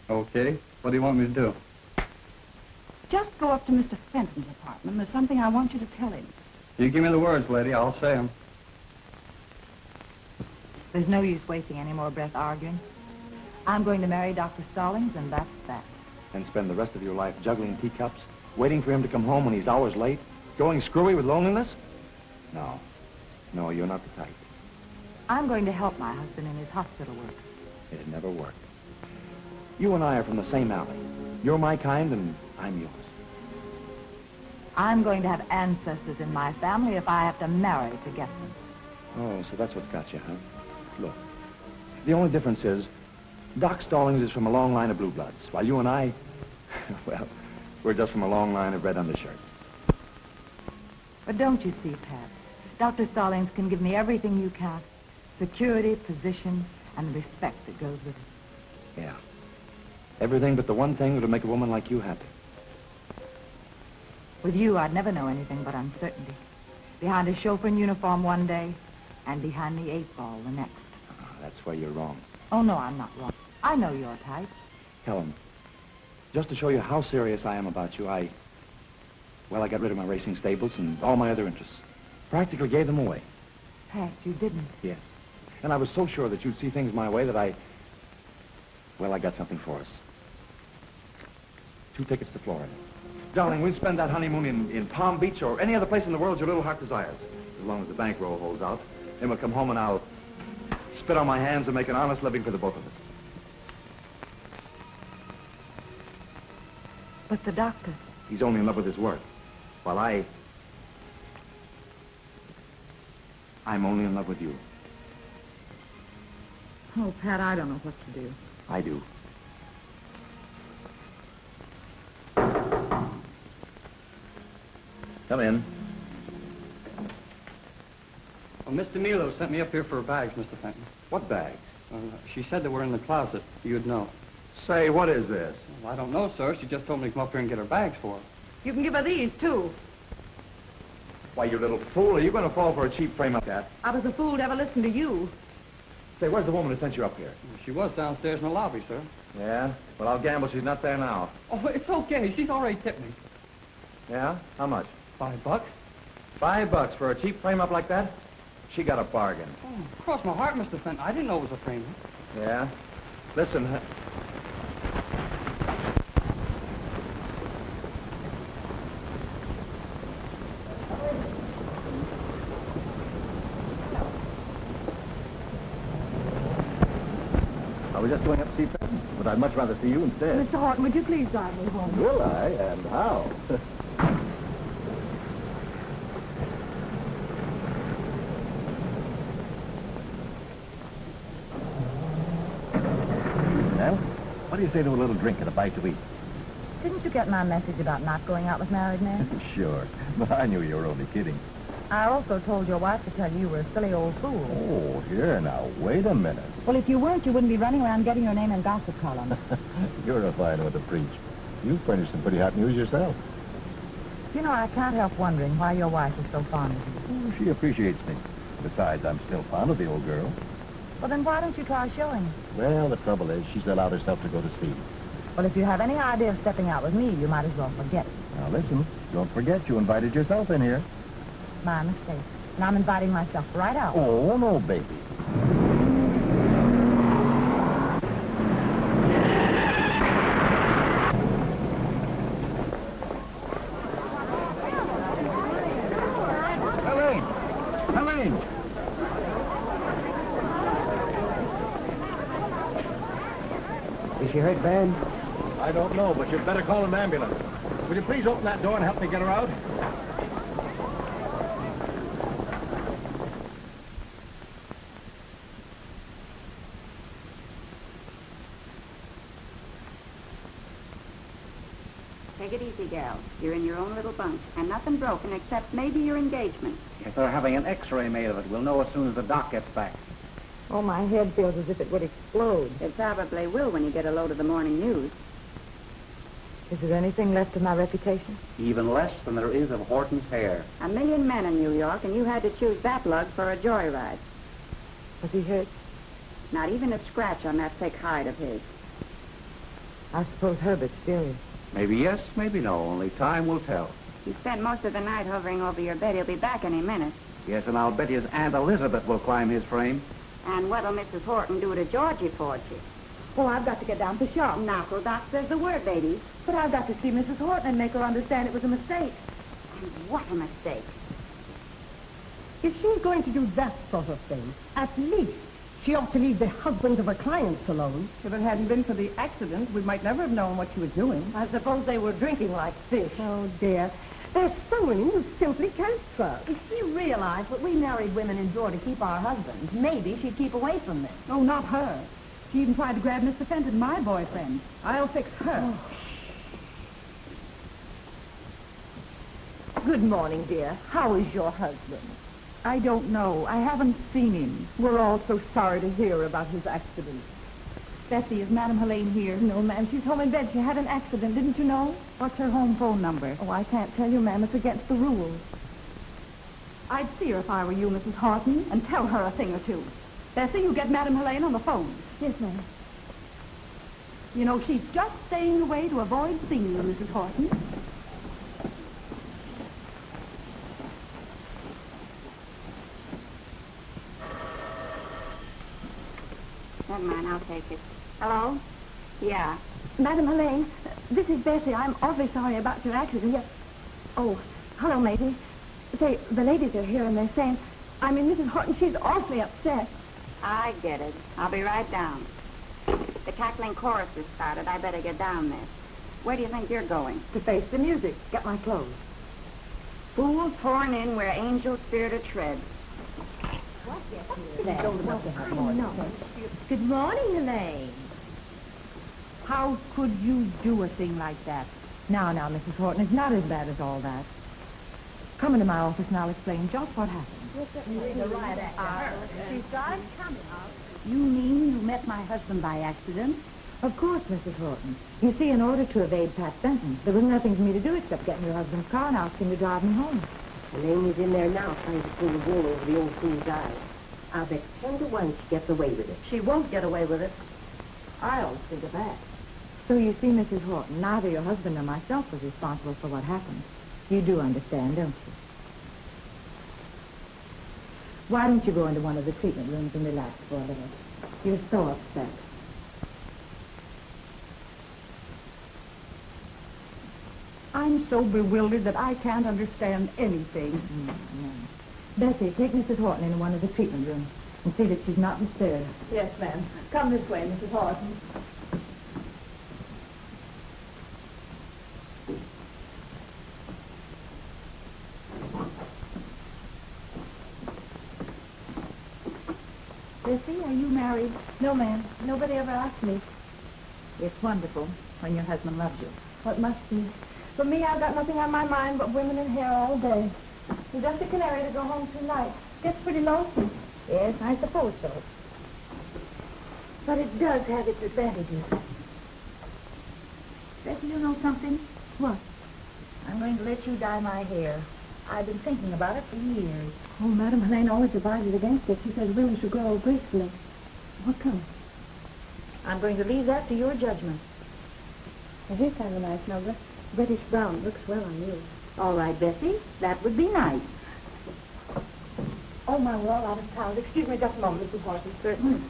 Okay. What do you want me to do? Just go up to Mr. Fenton's apartment. There's something I want you to tell him. You give me the words, lady. I'll say them. There's no use wasting any more breath arguing. I'm going to marry Dr. Stallings, and that's that. And spend the rest of your life juggling teacups, waiting for him to come home when he's hours late, going screwy with loneliness? No. No, you're not the type. I'm going to help my husband in his hospital work. It'd never work. You and I are from the same alley. You're my kind, and I'm yours. I'm going to have ancestors in my family if I have to marry to get them. Oh, so that's what's got you, huh? Look, the only difference is Doc Stallings is from a long line of blue bloods, while you and I, well, we're just from a long line of red undershirts. But don't you see, Pat? Dr. Stallings can give me everything you can't. Security, position, and the respect that goes with it. Yeah. Everything but the one thing that'll make a woman like you happy. With you, I'd never know anything but uncertainty. Behind a chauffeur in uniform one day, and behind the 8 ball the next. That's where you're wrong. Oh, no, I'm not wrong. I know your type. Helen, just to show you how serious I am about you, I got rid of my racing stables and all my other interests. Practically gave them away. Pat, you didn't. Yes. And I was so sure that you'd see things my way that I got something for us. 2 tickets to Florida. Darling, we'll spend that honeymoon in Palm Beach or any other place in the world your little heart desires. As long as the bankroll holds out. Then we'll come home and I'll spit on my hands and make an honest living for the both of us. But the doctor. He's only in love with his work. While I'm only in love with you. Oh, Pat, I don't know what to do. I do. Come in. Well, Mr. Milo sent me up here for bags, Mr. Fenton. What bags? She said they were in the closet. You'd know. Say, what is this? Well, I don't know, sir. She just told me to come up here and get her bags for her. You can give her these, too. Why, you little fool, are you going to fall for a cheap frame like that? I was a fool to ever listen to you. Say, where's the woman who sent you up here? She was downstairs in the lobby, sir. Yeah? Well, I'll gamble she's not there now. Oh, it's okay. She's already tipped me. Yeah? How much? $5. $5 for a cheap frame-up like that? She got a bargain. Oh, cross my heart, Mr. Fenton. I didn't know it was a frame. Yeah? Listen, I was just going up to see Fenton, but I'd much rather see you instead. Mr. Horton, would you please drive me home? Will I? And how? Well, what do you say to a little drink and a bite to eat? Didn't you get my message about not going out with married men? Sure, but I knew you were only kidding. I also told your wife to tell you were a silly old fool. Oh, here now, wait a minute. Well, if you weren't, you wouldn't be running around getting your name in gossip columns. You're a fine one to preach. You furnished some pretty hot news yourself. You know, I can't help wondering why your wife is so fond of you. Oh, she appreciates me. Besides, I'm still fond of the old girl. Well, then why don't you try showing her? Well, the trouble is, she's allowed herself to go to sea. Well, if you have any idea of stepping out with me, you might as well forget it. Now, listen, don't forget you invited yourself in here. My mistake. And I'm inviting myself right out. Oh, no, baby. Helene! Is she hurt bad? I don't know, but you'd better call an ambulance. Would you please open that door and help me get her out? Take it easy, gal. You're in your own little bunk, and nothing broken except maybe your engagement. If they're having an x-ray made of it, we'll know as soon as the doc gets back. Oh, my head feels as if it would explode. It probably will when you get a load of the morning news. Is there anything left of my reputation? Even less than there is of Horton's hair. 1 million men in New York, and you had to choose that lug for a joyride. Was he hurt? Not even a scratch on that thick hide of his. I suppose Herbert's furious. Maybe yes, maybe no. Only time will tell. He spent most of the night hovering over your bed. He'll be back any minute. Yes, and I'll bet his Aunt Elizabeth will climb his frame. And what'll Mrs. Horton do to Georgie Forgy? Oh, I've got to get down to the shop. Knuckle, Doc says the word, ladies. But I've got to see Mrs. Horton and make her understand it was a mistake. And what a mistake. If she's going to do that sort of thing, at least she ought to leave the husbands of her clients alone. If it hadn't been for the accident, we might never have known what she was doing. I suppose they were drinking like fish. Oh, dear. There's someone who simply can't trust. If she realized what we married women endure to keep our husbands, maybe she'd keep away from this. Oh, not her. She even tried to grab Mr. Fenton, my boyfriend. I'll fix her. Oh. Good morning, dear. How is your husband? I don't know. I haven't seen him. We're all so sorry to hear about his accident. Bessie, is Madame Helene here? No, ma'am. She's home in bed. She had an accident. Didn't you know? What's her home phone number? Oh, I can't tell you, ma'am. It's against the rules. I'd see her if I were you, Mrs. Horton, and tell her a thing or two. Bessie, you get Madame Helene on the phone. Yes, ma'am. You know, she's just staying away to avoid seeing you, Mrs. Horton. Never mind, I'll take it. Hello? Yeah. Madam Helene, this is Bessie. I'm awfully sorry about your accident. Yes. Oh, hello, matey. Say, the ladies are here and they're saying, Mrs. Horton, she's awfully upset. I get it. I'll be right down. The cackling chorus has started. I better get down there. Where do you think you're going? To face the music. Get my clothes. Fools pouring in where angels fear to tread. Good morning, Elaine. How could you do a thing like that? Now, Mrs. Horton, it's not as bad as all that. Come into my office and I'll explain just what happened. She started coming out. You mean you met my husband by accident? Of course, Mrs. Horton. You see, in order to evade Pat Benton, there was nothing for me to do except get in your husband's car and ask him to drive me home. Elaine is in there now trying to pull the wool over the old fool's eyes. I'll bet 10 to 1 she gets away with it. She won't get away with it. I'll think of that. So you see, Mrs. Horton, neither your husband nor myself was responsible for what happened. You do understand, don't you? Why don't you go into one of the treatment rooms and relax for a little? You're so upset. I'm so bewildered that I can't understand anything. Bessie, take Mrs. Horton into one of the treatment rooms and see that she's not disturbed. Yes, ma'am. Come this way, Mrs. Horton. Bessie, are you married? No, ma'am. Nobody ever asked me. It's wonderful when your husband loves you. What must be? For me, I've got nothing on my mind but women and hair all day. We're just a canary to go home tonight. Gets pretty lonesome. Yes, I suppose so. But it does have its advantages. Bessie, you know something? What? I'm going to let you dye my hair. I've been thinking about it for years. Oh, Madam Helene always advises against it. She says women should grow gracefully. What comes? I'm going to leave that to your judgment. It is kind of nice, Nova. Reddish brown looks well on you. All right, Bessie. That would be nice. Oh, my, we're all out of town. Excuse me just a moment, Mrs. Horton. Certainly.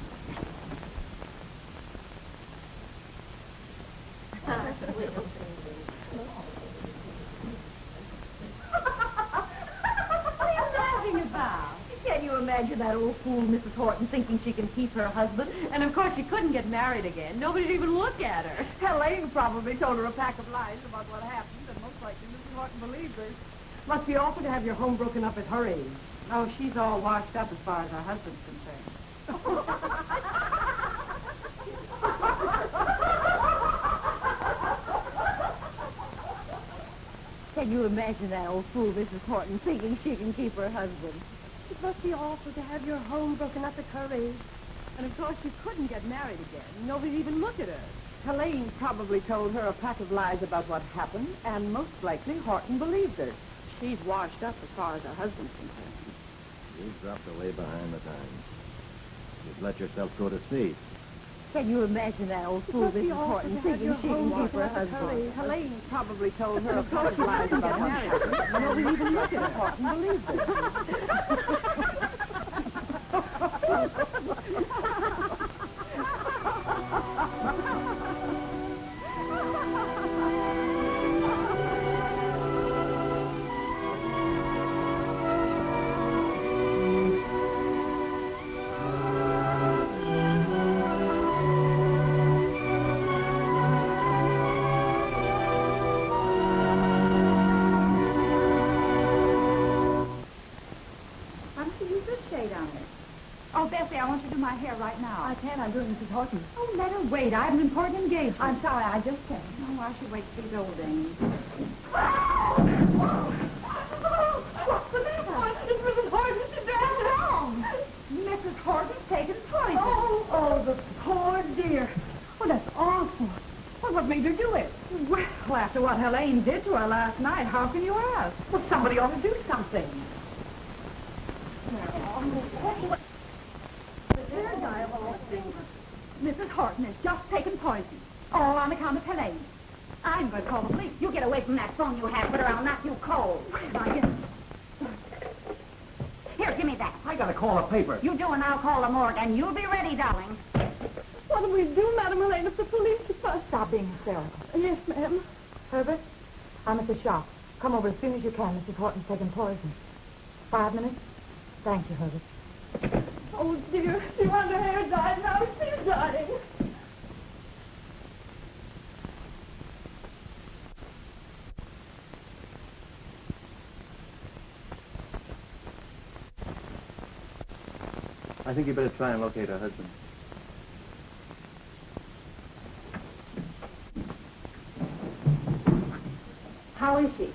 Can you imagine that old fool, Mrs. Horton, thinking she can keep her husband? And, of course, she couldn't get married again. Nobody'd even look at her. Helene probably told her a pack of lies about what happened, and most likely Mrs. Horton believed her. Must be awful to have your home broken up at her age. Oh, she's all washed up as far as her husband's concerned. Can you imagine that old fool, Mrs. Horton, thinking she can keep her husband? It must be awful to have your home broken up at her age. And, of course, she couldn't get married again. Nobody'd even look at her. Helene probably told her a pack of lies about what happened, and most likely Horton believed her. She's washed up as far as her husband's concerned. You've dropped away behind the times. You've let yourself go to seed. Can you imagine that old fool, Mrs. Horton, thinking she can keep her husband? Helene probably told her a pack of lies about marriage. Nobody even looked at her. Horton believed her. Oh, Bessie, I want you to do my hair right now. I can't. I'm doing Mrs. Horton. Oh, let her wait. I have an important engagement. I'm sorry, I just can't. No, I should wait to see the old dames. What's the matter? It's Mrs. Horton. She's dressed wrong. Mrs. Horton's taken poison. Oh, the poor dear. Oh, that's awful. Well, what made her do it? Well, after what Helene did to her last night, how can you ask? Well, somebody ought to do something. Mrs. Horton has just taken poison. All on account of Helene. I'm going to call the police. You get away from that phone you have, but or I'll knock you cold. Here, give me that. I gotta call a paper. You do, and I'll call the morgue, and you'll be ready, darling. What do we do, Madam Helene, if the police are... Stop being hysterical. Yes, ma'am. Herbert, I'm at the shop. Come over as soon as you can. Mrs. Horton's taking poison. 5 minutes? Thank you, Herbert. Oh, dear. She wanted her hair dyed. Now she's dying. I think you better try and locate her husband. How is she?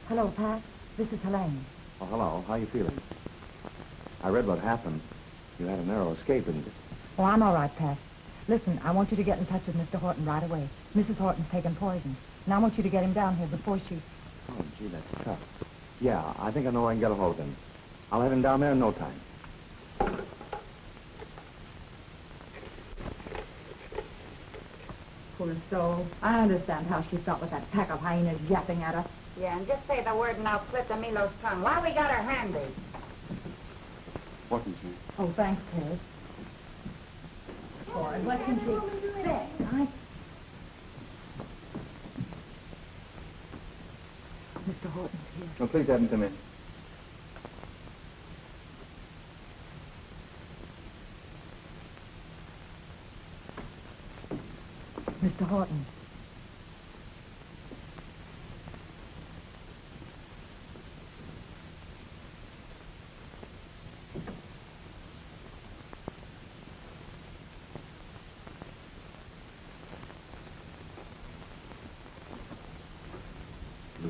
Hello, Pat. This is Helene. Oh, hello. How you feeling? I read what happened. You had a narrow escape, didn't you? Oh, I'm all right, Pat. Listen, I want you to get in touch with Mr. Horton right away. Mrs. Horton's taking poison. And I want you to get him down here before she... Oh, gee, that's tough. Yeah, I think I know where I can get a hold of him. I'll have him down there in no time. Poor soul. I understand how she felt with that pack of hyenas yapping at her. Yeah, and just say the word and I'll split the Milo's tongue. While we got her handy. Horton's here. Oh, thanks, Ted. Boy, what can she expect? Mr. Horton's here. Oh, please have him come in. Mr. Horton.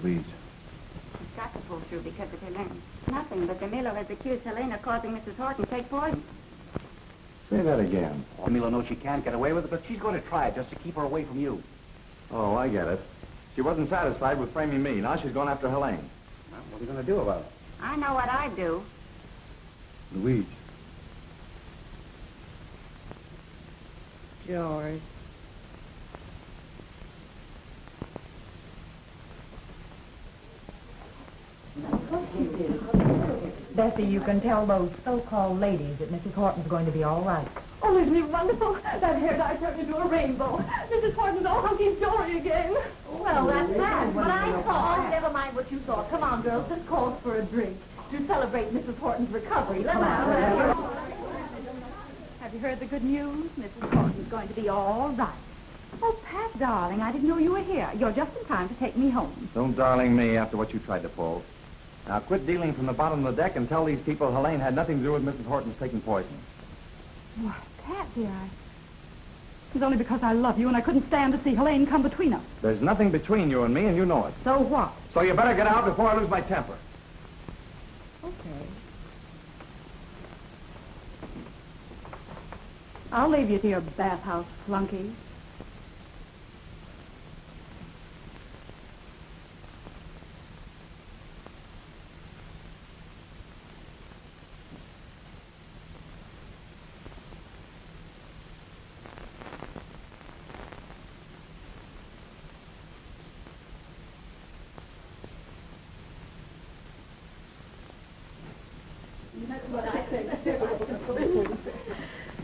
Louise. She's got to pull through because of Helene. Nothing, but DeMilo has accused Helene of causing Mrs. Horton to take poison. Say that again. Camilo knows she can't get away with it, but she's going to try it just to keep her away from you. Oh, I get it. She wasn't satisfied with framing me. Now she's going after Helene. Well, what are we going to do about it? I know what I'd do. Louise. George. Bessie, you can tell those so-called ladies that Mrs. Horton's going to be all right. Oh, isn't he wonderful? That hair dye turned into a rainbow. Mrs. Horton's all hunky-dory again. Well, that's bad. But I thought... Never mind what you thought. Come on, girls. This calls for a drink to celebrate Mrs. Horton's recovery. Let's Have you heard the good news? Mrs. Horton's going to be all right. Oh, Pat, darling, I didn't know you were here. You're just in time to take me home. Don't darling me after what you tried to pull. Now quit dealing from the bottom of the deck and tell these people Helene had nothing to do with Mrs. Horton's taking poison. Why, Pat, dear, It's only because I love you and I couldn't stand to see Helene come between us. There's nothing between you and me, and you know it. So what? So you better get out before I lose my temper. Okay. I'll leave you to your bathhouse, flunky.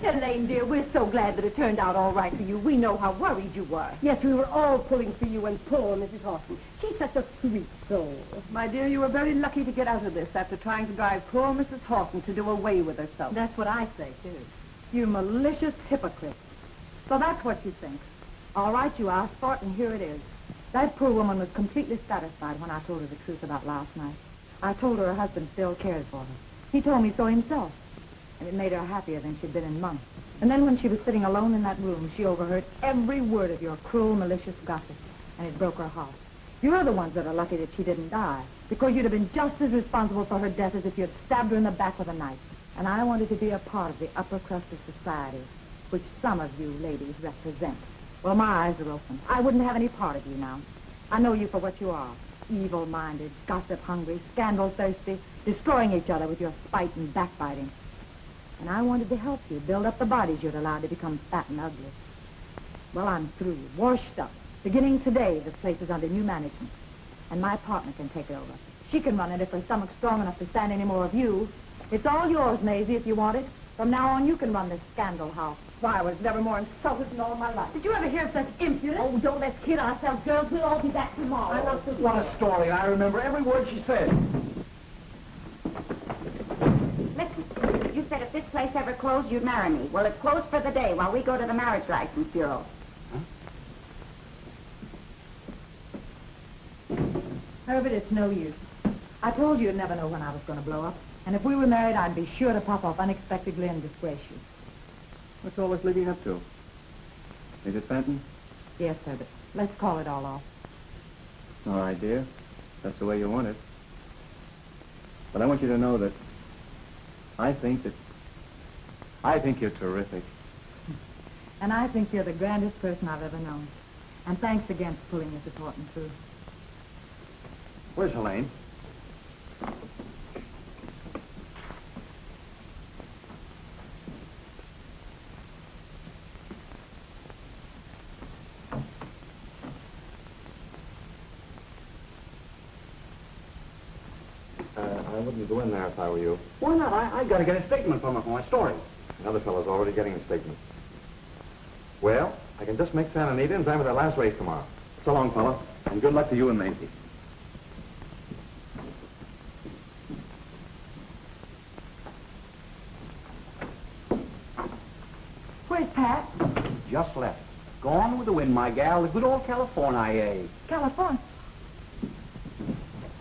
Helene, dear, we're so glad that it turned out all right for you. We know how worried you were. Yes, we were all pulling for you and poor Mrs. Horton. She's such a sweet soul. My dear, you were very lucky to get out of this after trying to drive poor Mrs. Horton to do away with herself. That's what I say, too. You malicious hypocrite. So that's what you think. All right, you asked for it, and here it is. That poor woman was completely satisfied when I told her the truth about last night. I told her husband still cared for her. He told me so himself. And it made her happier than she'd been in months. And then when she was sitting alone in that room, she overheard every word of your cruel, malicious gossip. And it broke her heart. You're the ones that are lucky that she didn't die. Because you'd have been just as responsible for her death as if you'd stabbed her in the back with a knife. And I wanted to be a part of the upper crust of society. which some of you ladies represent. Well, my eyes are open. I wouldn't have any part of you now. I know you for what you are. Evil-minded, gossip-hungry, scandal-thirsty, destroying each other with your spite and backbiting. And I wanted to help you build up the bodies you'd allowed to become fat and ugly. Well, I'm through, washed up. Beginning today, the place is under new management. And my partner can take over. She can run it if her stomach's strong enough to stand any more of you. It's all yours, Maisie, if you want it. From now on, you can run this scandal house. Why, I was never more insulted in all my life. Did you ever hear of such impudence? Oh, don't let's kid ourselves, girls. We'll all be back tomorrow. I'm not so What a story. I remember every word she said. Listen, you said if this place ever closed, you'd marry me. Well, it's closed for the day while we go to the Marriage License Bureau. Herbert, it's no use. I told you you'd never know when I was going to blow up. And if we were married, I'd be sure to pop off unexpectedly and disgrace you. What's all this leading up to? Is it Fenton? Yes, Herbert. Let's call it all off. All right, dear. That's the way you want it. But I want you to know that I think you're terrific. And I think you're the grandest person I've ever known. And thanks again for pulling Mrs. Horton through. Where's Helene? I wouldn't go in there if I were you. Why not? I got to get a statement from her for my story. Another fellow's already getting a statement. Well, I can just make Santa Anita in time for their last race tomorrow. So long, fella. And good luck to you and Maisie. Where's Pat? Just left. Gone with the wind, my gal. The good old California. California.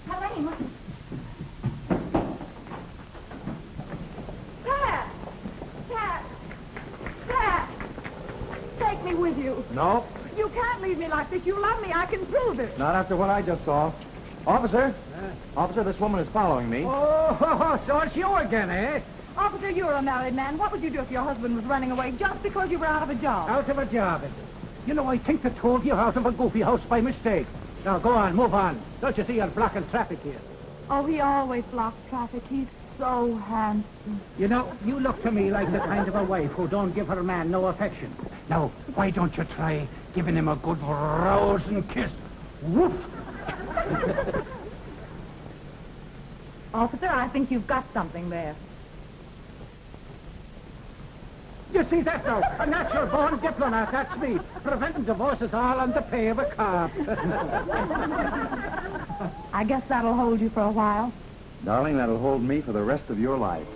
Helene, what? Pat! Pat! Pat! Take me with you. No, You can't leave me like this. You love me. I can prove it. not after what I just saw. Officer? Officer, this woman is following me. Oh, so it's you again, eh? Officer, you're a married man. What would you do if your husband was running away just because you were out of a job? Out of a job, is it? You know, I think they told you out of a goofy house by mistake. Now, go on, move on. Don't you see you're blocking traffic here? Oh, he always blocks traffic. He's so handsome. You know, you look to me like the kind of a wife who don't give her man no affection. Now, why don't you try giving him a good rousing kiss? Woof! Officer, I think you've got something there. You see that now? A natural-born diplomat, that's me. Preventing divorces all on the pay of a cop. I guess that'll hold you for a while. Darling, that'll hold me for the rest of your life.